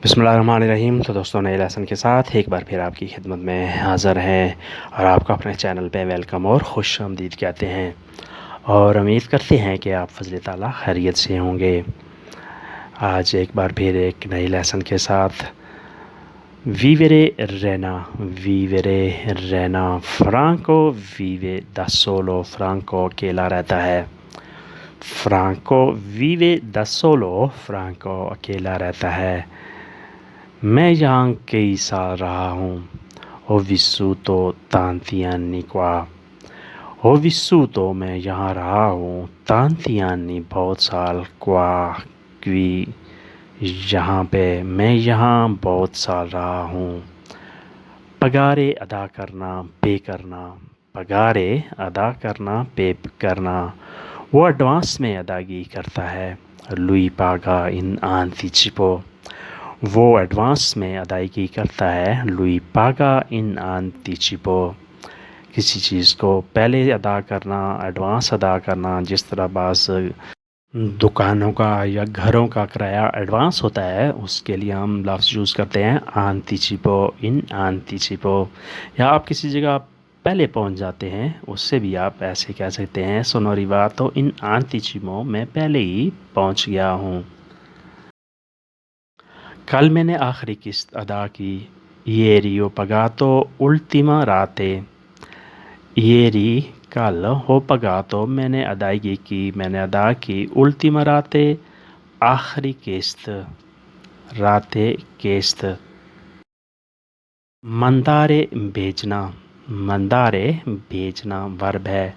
बिस्मिल्लाहिर्रहमानिर्रहीम। तो दोस्तों, नए लेसन के साथ एक बार फिर आपकी खिदमत में हाज़िर हैं और आपको अपने चैनल पे वेलकम और खुश आमदीद कहते हैं और उम्मीद करते हैं कि आप फजल ताला खैरियत से होंगे। आज एक बार फिर एक नए लेसन के साथ वीवेरे रेना फ्रांको वीवे दा सोलो। फ्रांको अकेला रहता है। फ्रांको वीवे दा सोलो। फ्रांको अकेला रहता है। मैं यहाँ कई साल रहा हूँ। हो विस्सूतो tanti anni qua। हो विस्सूतो मैं यहाँ रहा हूँ। tanti anni बहुत साल। qua qui यहाँ पे। मैं यहाँ बहुत साल रहा हूँ। पगारे अदा करना, पे करना। पगारे अदा करना, पे करना। वो एडवांस में अदायगी करता है। lui paga in anticipo। वो एडवांस में अदायगी करता है। lui paga in anticipo। किसी चीज़ को पहले अदा करना, एडवांस अदा करना। जिस तरह बाज़ दुकानों का या घरों का किराया एडवांस होता है, उसके लिए हम लफ्ज़ यूज़ करते हैं anticipo, in anticipo। या आप किसी जगह पहले पहुंच जाते हैं, उससे भी आप ऐसे कह सकते हैं sono arrivato in anticipo। मैं पहले ही पहुंच गया हूँ। कल मैंने आखिरी किस्त अदा की। ieri ho pagato ultima rate। ieri कल हो pagato मैंने अदायगी की, मैंने अदा की। ultima rate आखिरी किस्त। राते किस्त। मंदारे भेजना। मंदारे भेजना वर्ब है।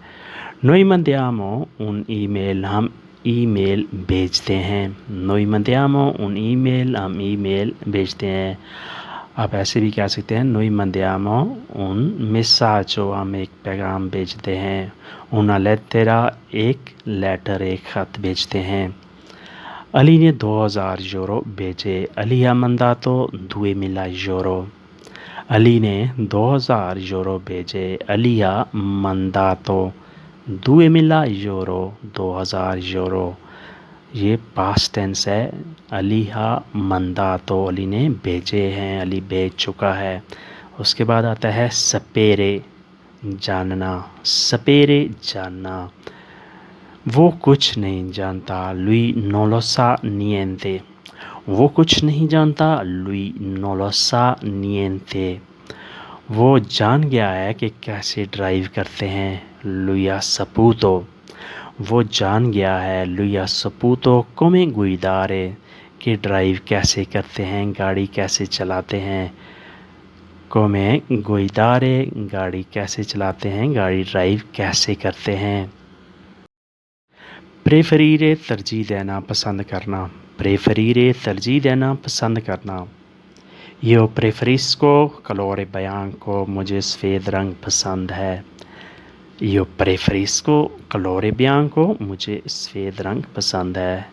noi mandiamo un email हम ईमेल भेजते हैं। noi mandiamo un email हम ईमेल भेजते हैं। आप ऐसे भी कह सकते हैं noi mandiamo un messaggio हम एक पैगाम भेजते हैं। una lettera एक लेटर, एक ख़त भेजते हैं। अली ने 2000 यूरो भेजे। Ali ha mandato 2000 euro. Ali ने 2000 यूरो भेजे। Ali ha mandato 2000 euro, 2000 euro. ये पास्ट टेंस है। अली हा mandato, अली ने भेजे हैं, अली भेज चुका है। उसके बाद आता है सपेरे, जानना। सपेरे जानना। वो कुछ नहीं जानता। lui non lo sa niente। वो कुछ नहीं जानता। lui non lo sa niente। वो जान गया है कि कैसे ड्राइव करते हैं। lui ha saputo। वो जान गया है। lui ha saputo come guidare कि ड्राइव कैसे करते हैं, गाड़ी कैसे चलाते हैं। come guidare गाड़ी कैसे चलाते हैं, गाड़ी ड्राइव कैसे करते हैं। प्रेफरीरे तरजीह देना, पसंद करना। प्रेफरीरे तरजीह देना, पसंद करना। Io preferisco colore bianco। मुझे सफ़ेद रंग पसंद है। Io preferisco colore bianco। मुझे सफ़ेद रंग पसंद है।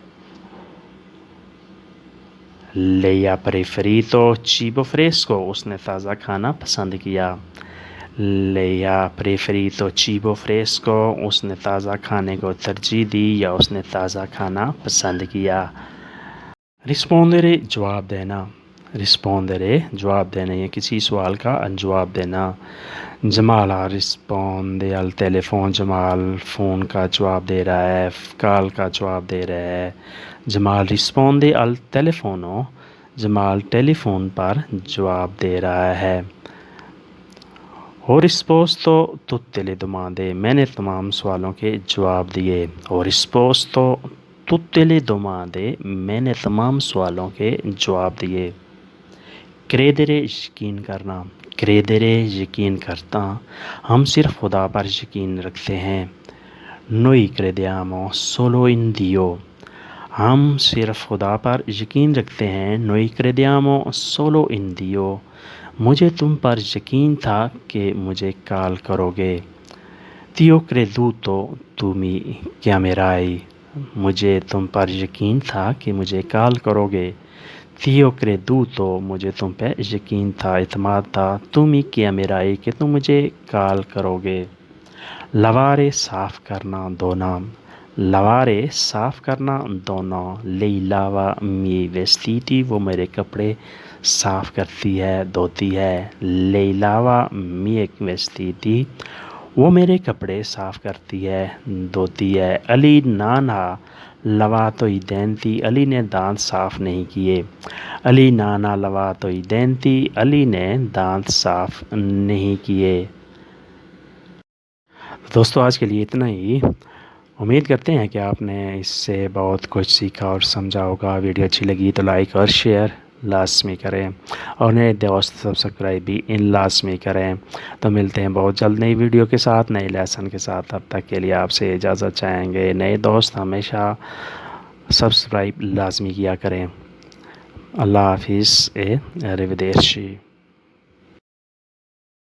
Lei ha preferito cibo fresco। उसने ताज़ा खाना पसंद किया। Lei ha preferito cibo fresco। उसने ताज़ा खाने को तरजीह दी या उसने ताज़ा खाना पसंद किया। रिस्पोंडरे जवाब देना। रिस्पोंडरे जवाब देना या किसी सवाल का जवाब देना। जमाल रिस्पोंडे अल टेलीफोन। जमाल फ़ोन का जवाब दे रहा है, कॉल का जवाब दे रहा है। जमाल रिस्पोंडे अल टेलीफोनो। जमाल टेलीफोन पर जवाब दे रहा है। हो रिस्पोस्तो तुत्ते ले domande। मैंने तमाम सवालों के जवाब दिए। हो रिस्पोस्तो तुत्ते ले domande। मैंने तमाम सवालों के जवाब दिए। क्रेदरे यकीन करना। क्रेदरे यकीन करता। हम सिर्फ खुदा पर यकीन रखते हैं। noi crediamo solo in Dio। हम सिर्फ खुदा पर यकीन रखते हैं। noi crediamo solo in Dio। मुझे तुम पर यकीन था कि मुझे कॉल करोगे। Ti ho creduto tu mi chiamerai। मुझे तुम पर यकीन था कि मुझे कॉल करोगे। Ti ho creduto मुझे तुम पे यकीन था, इत्मीनान था। तुम ही chiamerai कि तुम मुझे कॉल करोगे। लवारे साफ़ करना, धोना। lavare साफ़ करना दोनों, lei lava i miei vestiti वो मेरे कपड़े साफ़ करती है धोती है, lei lava i miei vestiti वो मेरे कपड़े साफ़ करती है धोती है। अली नाना लवातो i denti अली ने दांत साफ़ नहीं किए, अली नाना लवातो i denti अली ने दांत साफ़ नहीं किए। दोस्तों आज के लिए इतना ही। उम्मीद करते हैं कि आपने इससे बहुत कुछ सीखा और समझा होगा। वीडियो अच्छी लगी तो लाइक और शेयर लाजमी करें और नए दोस्त सब्सक्राइब भी इन लाजमी करें। तो मिलते हैं बहुत जल्द नई वीडियो के साथ, नए लेसन के साथ। तब तक के लिए आपसे इजाज़त चाहेंगे। नए दोस्त हमेशा सब्सक्राइब लाजमी किया करें। अल्लाह हाफिज़। अरिवदेशी।